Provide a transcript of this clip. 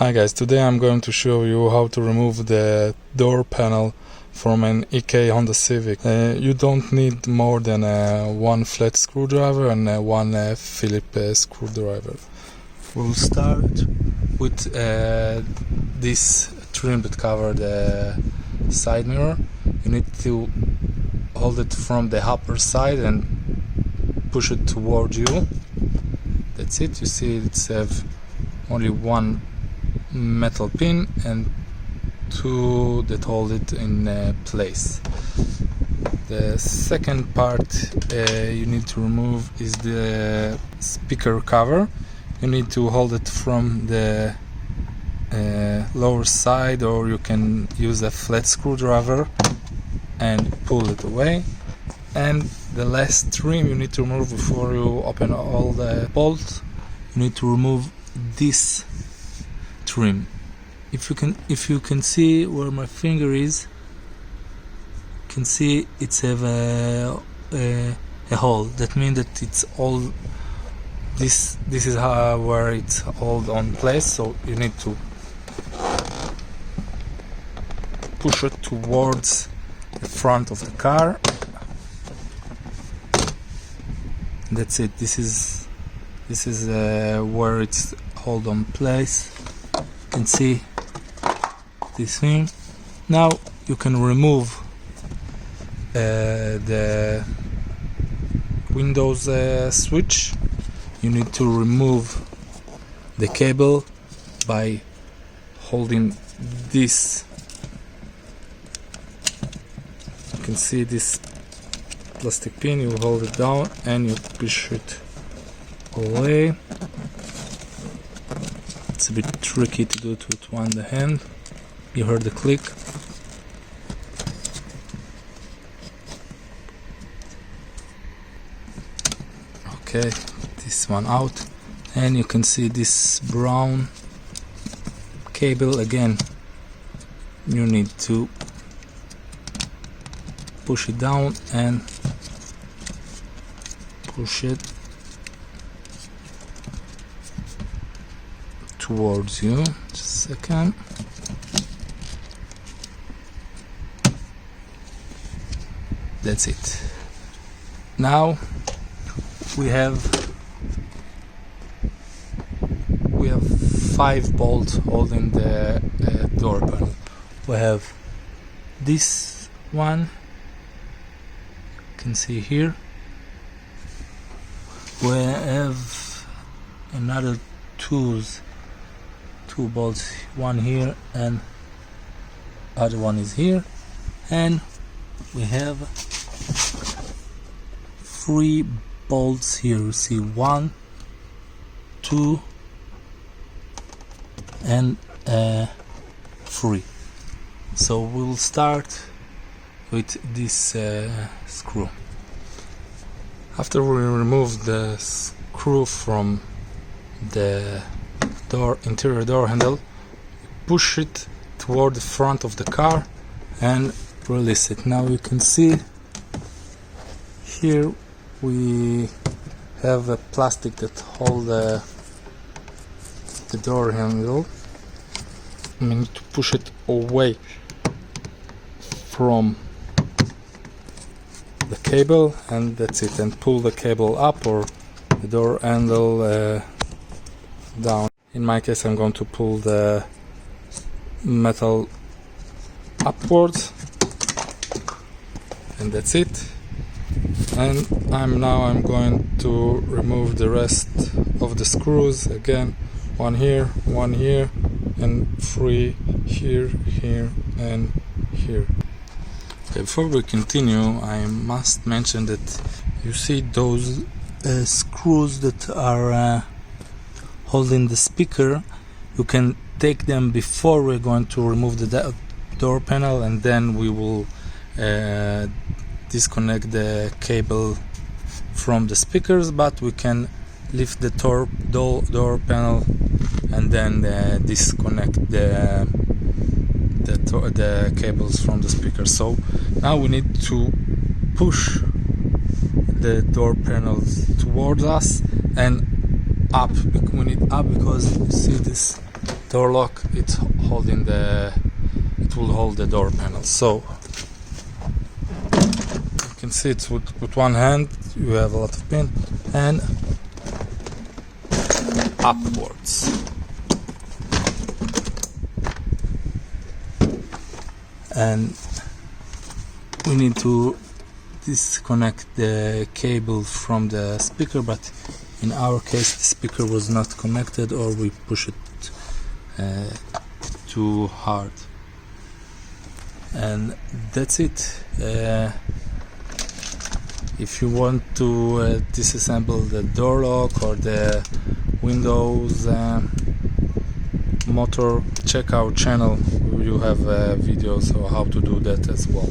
Hi guys, today I'm going to show you how to remove the door panel from an EK Honda Civic. You don't need more than one flat screwdriver and one Phillips screwdriver. We'll start with this trim that covers the side mirror. You need to hold it from the upper side and push it towards you. That's it. You see it's only one metal pin and two that hold it in place. The second part you need to remove is the speaker cover. You need to hold it from the lower side, or you can use a flat screwdriver and pull it away. And the last trim you need to remove before you open all the bolts. You need to remove this trim. If you can see where my finger is, you can see it's have a hole. That means that it's all this is where it's all on place. So you need to push it towards the front of the car. That's it. This is where it's hold on place. You can see this thing. Now you can remove the Windows switch. You need to remove the cable by holding this. You can see this plastic pin. You hold it down and you push it away. It's a bit tricky to do it with one hand. You heard the click. Okay, this one out, and you can see this brown cable again. You need to push it down and push it towards you. Just a second. That's it. Now we have 5 bolts holding the door panel. We have this one, you can see here. We have another two bolts, one here and other one is here, and we have 3 bolts here. You see 1, 2 and 3. So we'll start with this screw. After we remove the screw from the interior door handle, push it toward the front of the car and release it. Now you can see here we have a plastic that holds the door handle. We need to push it away from the cable, and that's it, and pull the cable up or the door handle down. In my case, I'm going to pull the metal upwards, and that's it. And I'm going to remove the rest of the screws. Again, one here, and 3 here, here and here. Okay, before we continue, I must mention that you see those screws that are holding the speaker. You can take them before we're going to remove the door panel, and then we will disconnect the cable from the speakers, but we can lift the door panel and then disconnect the cables from the speaker. So now we need to push the door panels towards us and up. We need up because you see this door lock, it will hold the door panel. So you can see it with one hand, you have a lot of pin, and upwards. And we need to disconnect the cable from the speaker, but in our case the speaker was not connected, or we push it too hard. And that's it. If you want to disassemble the door lock or the Windows motor, check our channel. You have videos on how to do that as well.